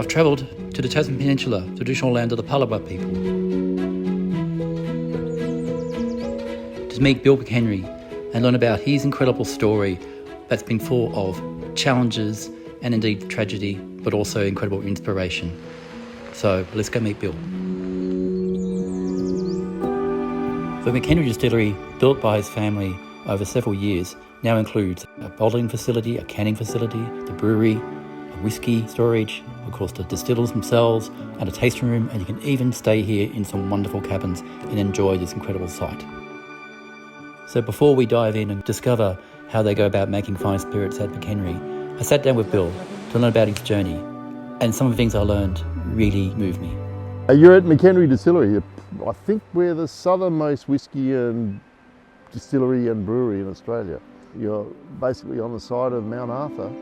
I've travelled to the Tasman Peninsula, the traditional land of the Palawa people, to meet Bill McHenry and learn about his incredible story that's been full of challenges and indeed tragedy, but also incredible inspiration. So let's go meet Bill. The McHenry Distillery, built by his family over several years, now includes a bottling facility, a canning facility, the brewery, a whiskey storage, of course the distillers themselves, and a tasting room, and you can even stay here in some wonderful cabins and enjoy this incredible site. So before we dive in and discover how they go about making fine spirits at McHenry, I sat down with Bill to learn about his journey, and some of the things I learned really moved me. You're at McHenry Distillery. I think we're the southernmost whiskey and distillery and brewery in Australia. You're basically on the side of Mount Arthur.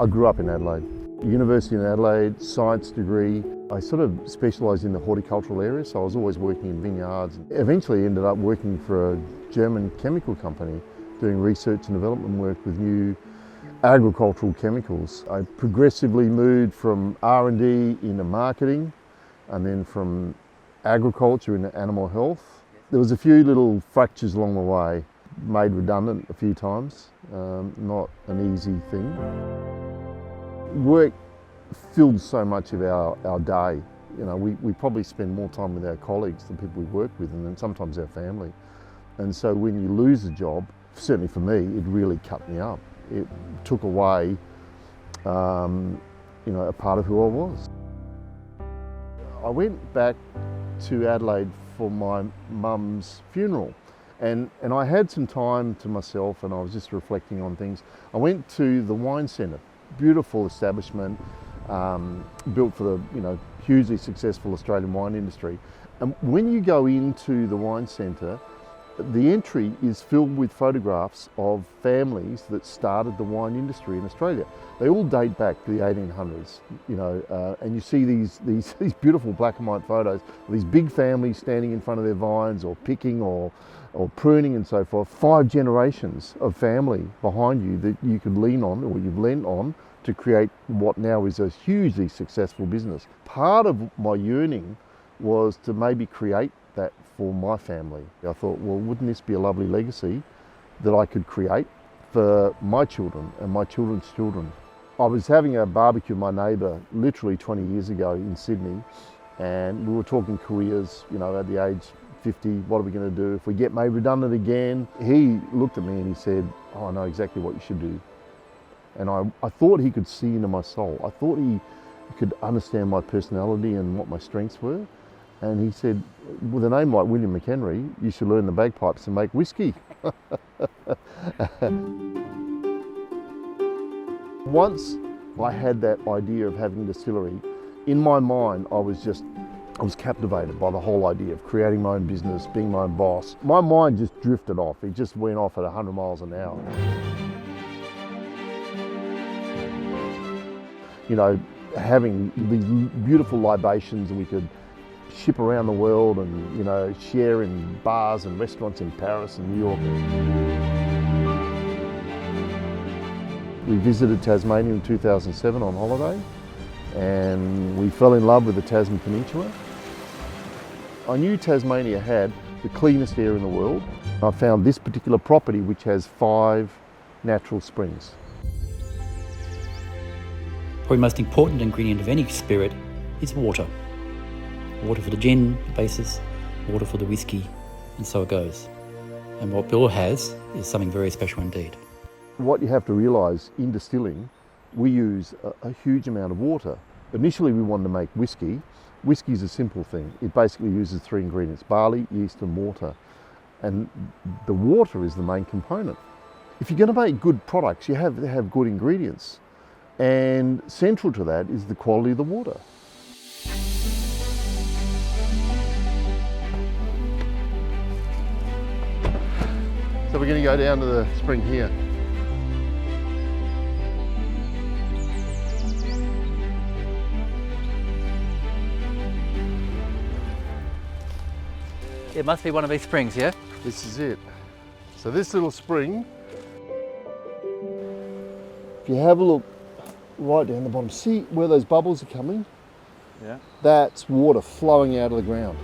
I grew up in Adelaide. University in Adelaide, science degree. I sort of specialised in the horticultural area, so I was always working in vineyards. Eventually ended up working for a German chemical company doing research and development work with new agricultural chemicals. I progressively moved from R&D into marketing, and then from agriculture into animal health. There was a few little fractures along the way, made redundant a few times, not an easy thing. Work filled so much of our day. You know, we probably spend more time with our colleagues, the people we work with, and then sometimes our family. And so when you lose a job, certainly for me, it really cut me up. It took away, a part of who I was. I went back to Adelaide for my mum's funeral, and I had some time to myself, and I was just reflecting on things. I went to the wine centre, beautiful establishment, built for the hugely successful Australian wine industry. And when you go into the wine centre, the entry is filled with photographs of families that started the wine industry in Australia. They all date back to the 1800s, and you see these beautiful black and white photos of these big families standing in front of their vines or picking or pruning and so forth. 5 generations of family behind you that you could lean on, or you've leaned on, to create what now is a hugely successful business. Part of my yearning was to maybe create that for my family. I thought, well, wouldn't this be a lovely legacy that I could create for my children and my children's children? I was having a barbecue with my neighbour literally 20 years ago in Sydney, and we were talking careers, at the age 50, what are we going to do if we get made redundant again? He looked at me and he said, oh, I know exactly what you should do. And I thought he could see into my soul. I thought he could understand my personality and what my strengths were. And he said, with a name like William McHenry, you should learn the bagpipes and make whiskey. Once I had that idea of having a distillery, in my mind I was captivated by the whole idea of creating my own business, being my own boss. My mind just drifted off. It just went off at 100 miles an hour. Having these beautiful libations, and we could ship around the world and, share in bars and restaurants in Paris and New York. We visited Tasmania in 2007 on holiday, and we fell in love with the Tasman Peninsula. I knew Tasmania had the cleanest air in the world. I found this particular property which has 5 natural springs. Probably the most important ingredient of any spirit is water. Water for the gin, the basis, water for the whiskey, and so it goes. And what Bill has is something very special indeed. What you have to realise in distilling, we use a huge amount of water. Initially we wanted to make whiskey. Whiskey is a simple thing. It basically uses 3 ingredients: barley, yeast and water. And the water is the main component. If you're going to make good products, you have to have good ingredients. And central to that is the quality of the water. So we're going to go down to the spring here. It must be one of these springs, yeah? This is it. So this little spring, if you have a look right down the bottom, see where those bubbles are coming? Yeah. That's water flowing out of the ground.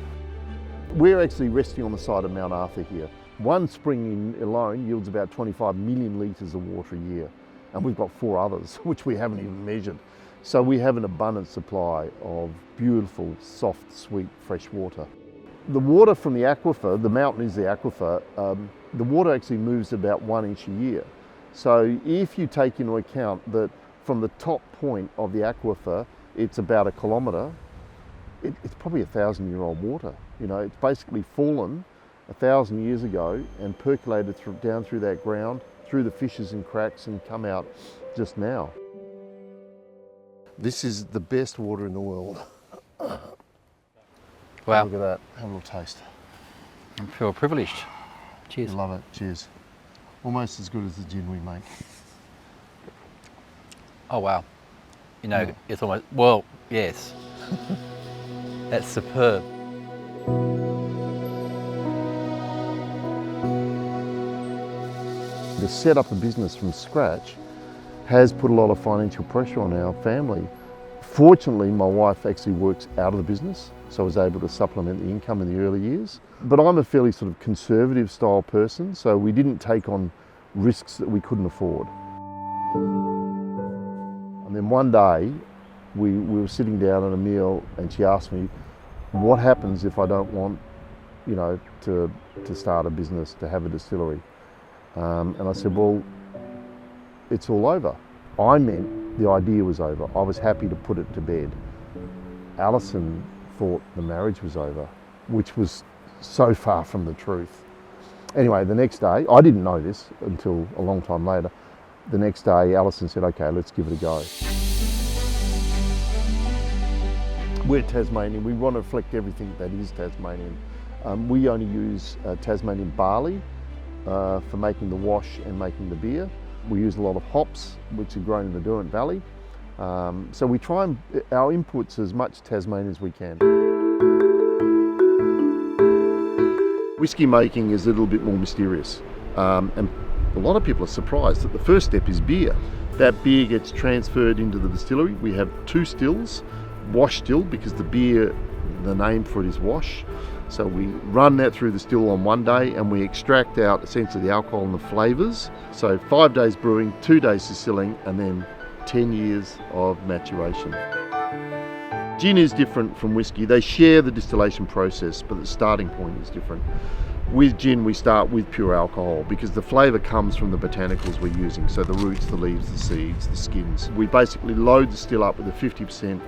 We're actually resting on the side of Mount Arthur here. One spring alone yields about 25 million litres of water a year, and we've got 4 others, which we haven't even measured. So we have an abundant supply of beautiful, soft, sweet, fresh water. The water from the aquifer, the mountain is the aquifer, the water actually moves about 1 inch a year. So if you take into account that from the top point of the aquifer, it's about 1 kilometre, it's probably 1,000-year-old water. You know, it's basically fallen 1,000 years ago and percolated down through that ground, through the fissures and cracks, and come out just now. This is the best water in the world. Wow. Look at that, have a little taste. I feel privileged. Cheers. Love it, cheers. Almost as good as the gin we make. Oh wow. You know, it's almost, well, yes. That's superb. To set up a business from scratch has put a lot of financial pressure on our family. Fortunately, my wife actually works out of the business, so I was able to supplement the income in the early years. But I'm a fairly sort of conservative style person, so we didn't take on risks that we couldn't afford. And then one day, we were sitting down at a meal and she asked me, what happens if I don't want, you know, to start a business, to have a distillery? And I said, well, it's all over. I meant the idea was over. I was happy to put it to bed. Alison thought the marriage was over, which was so far from the truth. Anyway, the next day, I didn't know this until a long time later. The next day, Alison said, okay, let's give it a go. We're Tasmanian. We want to reflect everything that is Tasmanian. We only use Tasmanian barley for making the wash and making the beer. We use a lot of hops, which are grown in the Derwent Valley. So we try and, our input's as much Tasmanian as we can. Whiskey making is a little bit more mysterious. And a lot of people are surprised that the first step is beer. That beer gets transferred into the distillery. We have 2 stills, wash still, because the beer, the name for it is wash. So we run that through the still on one day and we extract out essentially the alcohol and the flavours. So 5 days brewing, 2 days distilling, and then 10 years of maturation. Gin is different from whiskey. They share the distillation process, but the starting point is different. With gin, we start with pure alcohol because the flavour comes from the botanicals we're using. So the roots, the leaves, the seeds, the skins. We basically load the still up with a 50%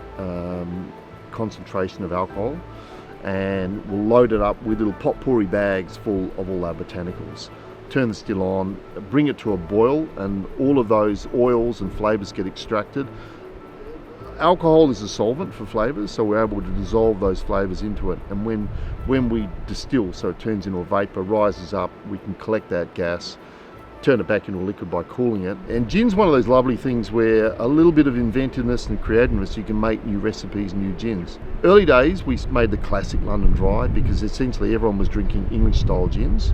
concentration of alcohol, and we'll load it up with little potpourri bags full of all our botanicals. Turn the still on, bring it to a boil, and all of those oils and flavours get extracted. Alcohol is a solvent for flavours, so we're able to dissolve those flavours into it. And when we distill, so it turns into a vapour, rises up, we can collect that gas, turn it back into a liquid by cooling it. And gin's one of those lovely things where a little bit of inventiveness and creativeness, you can make new recipes, new gins. Early days, we made the classic London Dry because essentially everyone was drinking English style gins.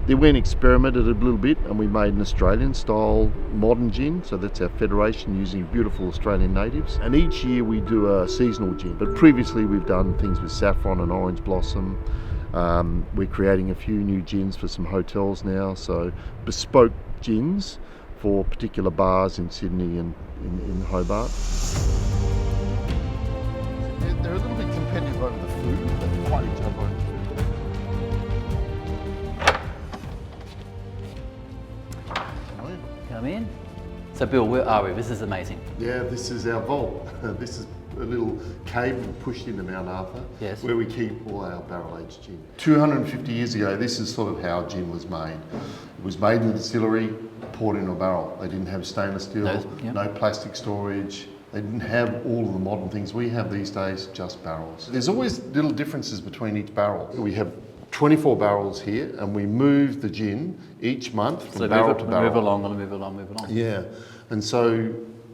Then we experimented a little bit and we made an Australian style modern gin, so that's our federation using beautiful Australian natives. And each year we do a seasonal gin, but previously we've done things with saffron and orange blossom. We're creating a few new gins for some hotels now, so bespoke gins for particular bars in Sydney and in Hobart. They're a little bit competitive over the food, they fight each other over the food. Come in. So Bill, where are we? This is amazing. Yeah, this is our vault. This is a little cave we pushed into Mount Arthur, yes, where we keep all our barrel-aged gin. 250 years ago, this is sort of how gin was made. It was made in the distillery, poured into a barrel. They didn't have stainless steel, no plastic storage. They didn't have all of the modern things we have these days, just barrels. There's always little differences between each barrel. We have 24 barrels here, and we move the gin each month from barrel to barrel. Move along. Yeah, and so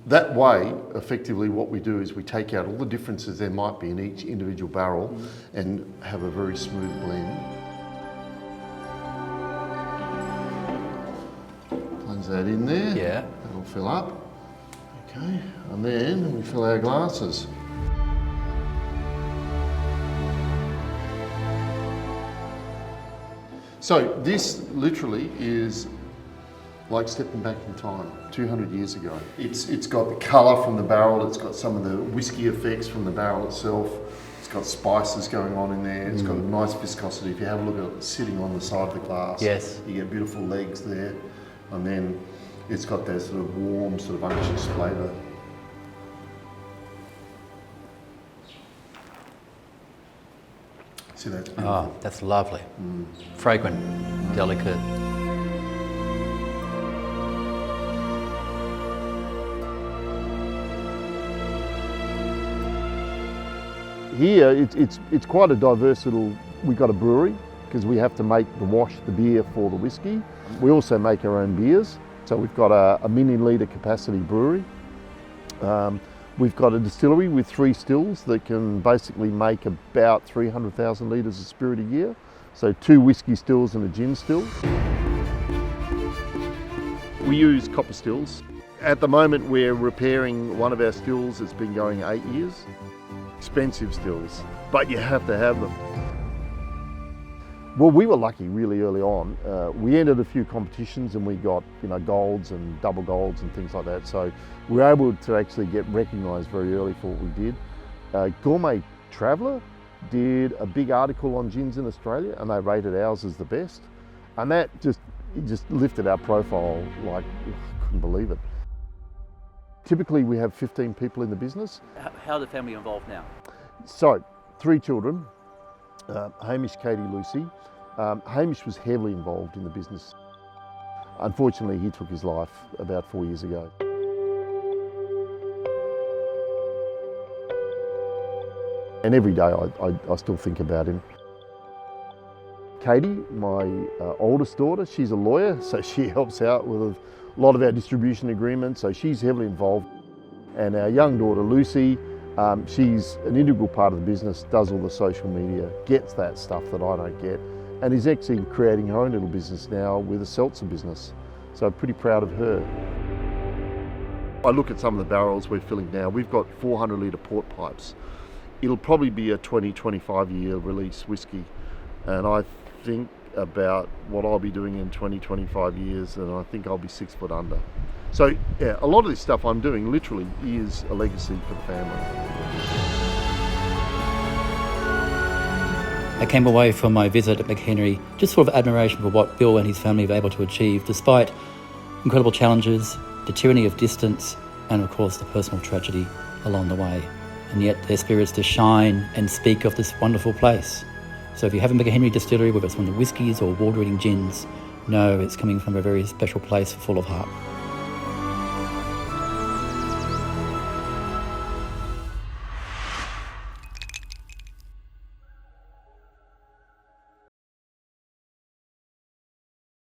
that way, effectively what we do is we take out all the differences there might be in each individual barrel and have a very smooth blend. that in there. Yeah. That'll fill up. Okay, and then we fill our glasses. So this literally is like stepping back in time, 200 years ago. It's got the colour from the barrel, it's got some of the whiskey effects from the barrel itself, it's got spices going on in there, it's got a nice viscosity. If you have a look at it sitting on the side of the glass, yes, you get beautiful legs there, and then it's got that sort of warm, sort of unctuous flavour. See, that's beautiful. Oh, that's lovely. Fragrant, delicate. Here, it's quite a diverse little. We've got a brewery because we have to make the beer for the whiskey. We also make our own beers, so we've got a million litre capacity brewery. We've got a distillery with 3 stills that can basically make about 300,000 litres of spirit a year. So 2 whiskey stills and a gin still. We use copper stills. At the moment we're repairing one of our stills that's been going 8 years. Expensive stills, but you have to have them. Well, we were lucky really early on. We entered a few competitions and we got golds and double golds and things like that. So we were able to actually get recognised very early for what we did. Gourmet Traveller did a big article on gins in Australia and they rated ours as the best. And that just lifted our profile like, I couldn't believe it. Typically we have 15 people in the business. How are the family involved now? So, 3 children, Hamish, Katie, Lucy. Hamish was heavily involved in the business. Unfortunately, he took his life about 4 years ago. And every day I still think about him. Katie, my oldest daughter, she's a lawyer, so she helps out with a lot of our distribution agreements, so she's heavily involved. And our young daughter, Lucy, she's an integral part of the business, does all the social media, gets that stuff that I don't get, and is actually creating her own little business now with a seltzer business. So I'm pretty proud of her. I look at some of the barrels we're filling now. We've got 400 litre port pipes. It'll probably be a 20-25 year release whiskey. And I think about what I'll be doing in 20-25 years, and I think I'll be 6 foot under. So yeah, a lot of this stuff I'm doing literally is a legacy for the family. I came away from my visit at McHenry just full of admiration for what Bill and his family were able to achieve despite incredible challenges, the tyranny of distance, and of course the personal tragedy along the way. And yet their spirits to shine and speak of this wonderful place. So if you have a McHenry Distillery, whether it's one of the whiskies or water-eating gins, know it's coming from a very special place full of heart.